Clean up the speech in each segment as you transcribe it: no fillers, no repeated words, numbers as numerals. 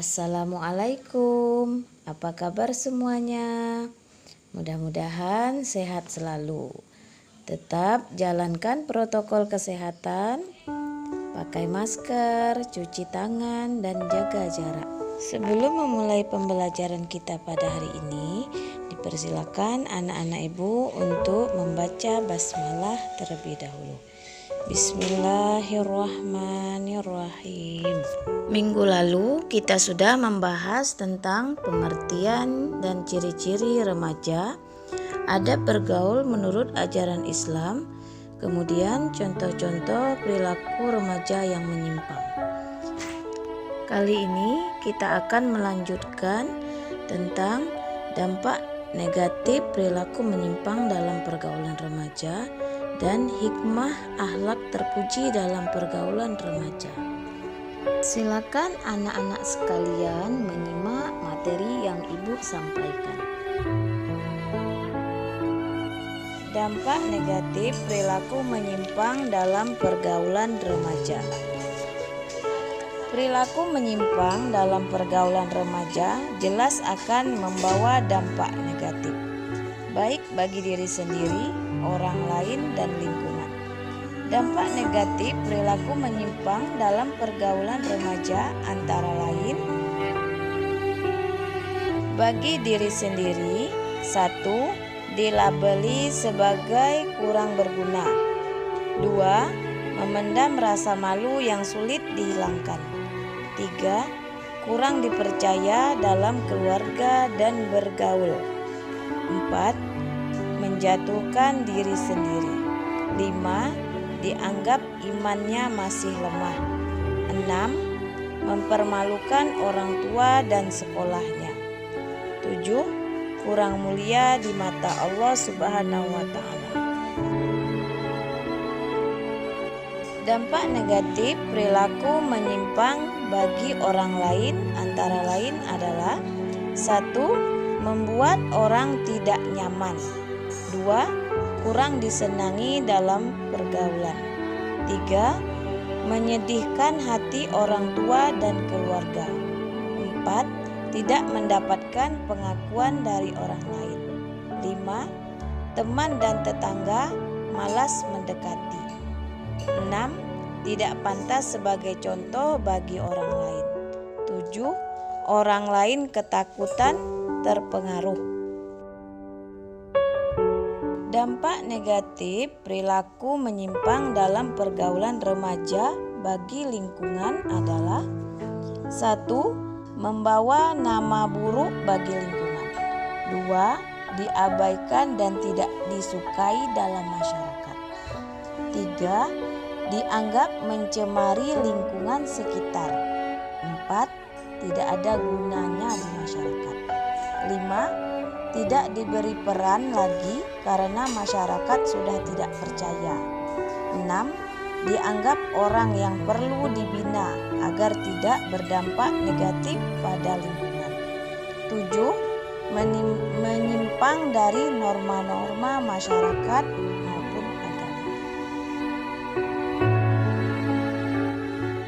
Assalamualaikum, apa kabar semuanya? Mudah-mudahan sehat selalu. Tetap jalankan protokol kesehatan, pakai masker, cuci tangan, dan jaga jarak. Sebelum memulai pembelajaran kita pada hari ini, dipersilakan anak-anak ibu untuk membaca basmalah terlebih dahulu. Bismillahirrahmanirrahim. Minggu lalu kita sudah membahas tentang pengertian dan ciri-ciri remaja, adab bergaul menurut ajaran Islam, kemudian contoh-contoh perilaku remaja yang menyimpang. Kali ini kita akan melanjutkan tentang dampak negatif perilaku menyimpang dalam pergaulan remaja dan hikmah akhlak terpuji dalam pergaulan remaja. Silakan anak-anak sekalian menyimak materi yang ibu sampaikan. Dampak negatif perilaku menyimpang dalam pergaulan remaja. Perilaku menyimpang dalam pergaulan remaja jelas akan membawa dampak negatif, baik bagi diri sendiri, orang lain, dan lingkungan. Dampak negatif perilaku menyimpang dalam pergaulan remaja antara lain: bagi diri sendiri, 1. Dilabeli sebagai kurang berguna. 2. Memendam rasa malu yang sulit dihilangkan. 3. Kurang dipercaya dalam keluarga dan bergaul. 4. Menjatuhkan diri sendiri. 5. Dianggap imannya masih lemah. 6. Mempermalukan orang tua dan sekolahnya. 7. Kurang mulia di mata Allah Subhanahu wa Ta'ala. Dampak negatif perilaku menyimpang bagi orang lain antara lain adalah: 1. Membuat orang tidak nyaman. 2. Kurang disenangi dalam pergaulan. 3. Menyedihkan hati orang tua dan keluarga. 4. Tidak mendapatkan pengakuan dari orang lain. 5. Teman dan tetangga malas mendekati. 6. Tidak pantas sebagai contoh bagi orang lain. 7. Orang lain ketakutan, terpengaruh. Dampak negatif perilaku menyimpang dalam pergaulan remaja bagi lingkungan adalah: 1. Membawa nama buruk bagi lingkungan. 2. Diabaikan dan tidak disukai dalam masyarakat. 3. Dianggap mencemari lingkungan sekitar. 4. Tidak ada gunanya di masyarakat. 5. Tidak diberi peran lagi karena masyarakat sudah tidak percaya. 6. Dianggap orang yang perlu dibina agar tidak berdampak negatif pada lingkungan. 7. Menyimpang dari norma-norma masyarakat maupun agama.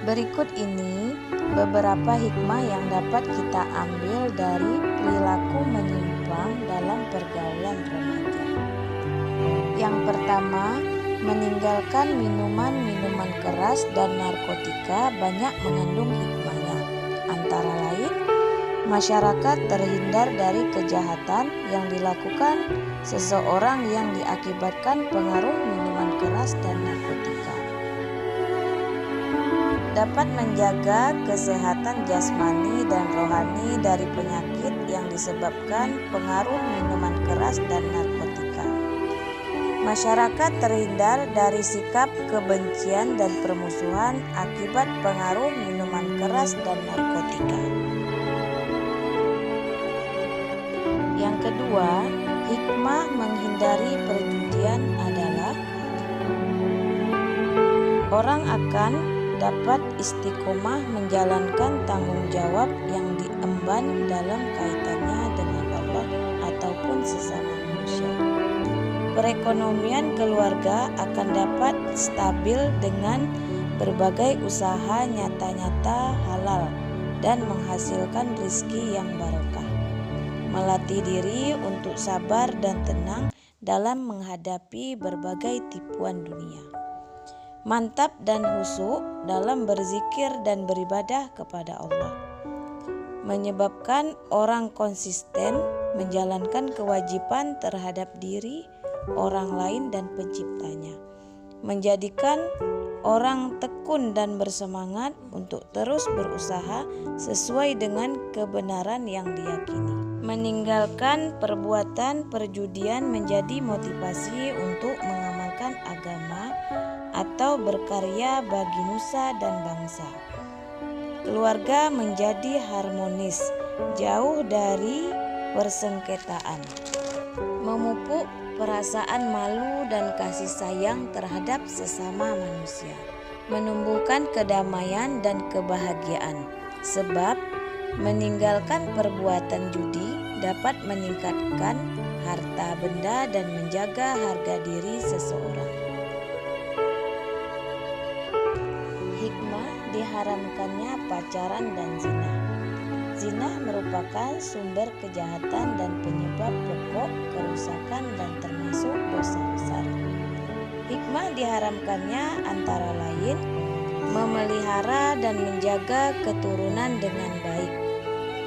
Berikut ini beberapa hikmah yang dapat kita ambil dari perilaku menyimpang dalam pergaulan remaja. Yang pertama, meninggalkan minuman-minuman keras dan narkotika banyak mengandung hikmahnya. Antara lain, masyarakat terhindar dari kejahatan yang dilakukan seseorang yang diakibatkan pengaruh minuman keras dan narkotika. Dapat menjaga kesehatan jasmani dan rohani dari penyakit yang disebabkan pengaruh minuman keras dan narkotika. Masyarakat terhindar dari sikap kebencian dan permusuhan akibat pengaruh minuman keras dan narkotika. Yang kedua, hikmah menghindari perjudian adalah: orang akan dapat istiqomah menjalankan tanggung jawab yang diemban dalam kaitannya dengan Allah ataupun sesama manusia. Perekonomian keluarga akan dapat stabil dengan berbagai usaha nyata-nyata halal dan menghasilkan rizki yang barokah. Melatih diri untuk sabar dan tenang dalam menghadapi berbagai tipuan dunia. Mantap dan khusyuk dalam berzikir dan beribadah kepada Allah. Menyebabkan orang konsisten menjalankan kewajiban terhadap diri, orang lain dan penciptanya. Menjadikan orang tekun dan bersemangat untuk terus berusaha sesuai dengan kebenaran yang diyakini. Meninggalkan perbuatan perjudian menjadi motivasi untuk mengamalkan agama atau berkarya bagi nusa dan bangsa. Keluarga menjadi harmonis, jauh dari persengketaan. Memupuk perasaan malu dan kasih sayang terhadap sesama manusia. Menumbuhkan kedamaian dan kebahagiaan. Sebab meninggalkan perbuatan judi dapat meningkatkan harta benda dan menjaga harga diri seseorang. Hikmah diharamkannya pacaran dan zina. Zina merupakan sumber kejahatan dan penyebab pokok kerusakan dan termasuk dosa besar. Hikmah diharamkannya antara lain memelihara dan menjaga keturunan dengan baik.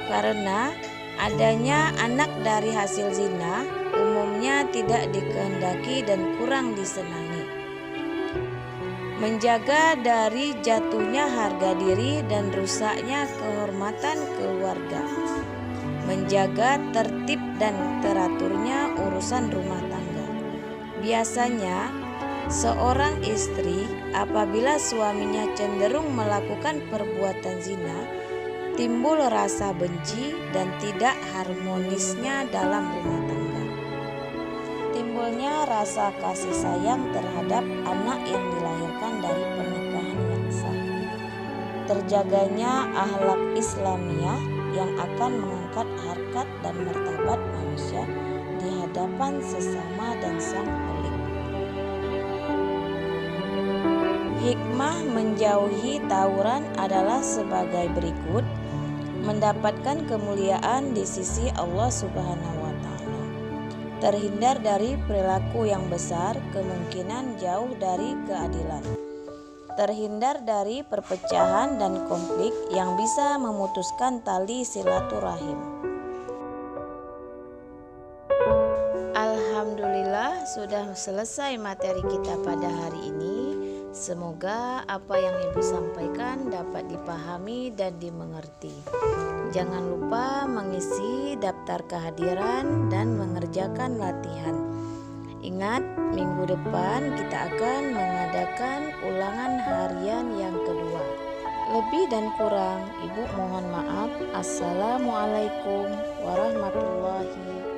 Karena adanya anak dari hasil zina umumnya tidak dikehendaki dan kurang disenangi. Menjaga dari jatuhnya harga diri dan rusaknya kehormatan keluarga. Menjaga tertib dan teraturnya urusan rumah tangga. Biasanya seorang istri apabila suaminya cenderung melakukan perbuatan zina, timbul rasa benci dan tidak harmonisnya dalam rumah tangga. Timbulnya rasa kasih sayang terhadap anak yang dilahirkan dari pernikahan yang sah. Terjaganya akhlak Islamiyah yang akan mengangkat harkat dan martabat manusia di hadapan sesama dan sang Khalik. Hikmah menjauhi tawuran adalah sebagai berikut. Mendapatkan kemuliaan di sisi Allah Subhanahu wa Ta'ala. Terhindar dari perilaku yang besar, kemungkinan jauh dari keadilan. Terhindar dari perpecahan dan konflik yang bisa memutuskan tali silaturahim. Alhamdulillah, sudah selesai materi kita pada hari ini. Semoga apa yang Ibu sampaikan dapat dipahami dan dimengerti. Jangan lupa mengisi daftar kehadiran dan mengerjakan latihan. Ingat, minggu depan kita akan mengadakan ulangan harian yang kedua. Lebih dan kurang, Ibu mohon maaf. Assalamualaikum warahmatullahi wabarakatuh.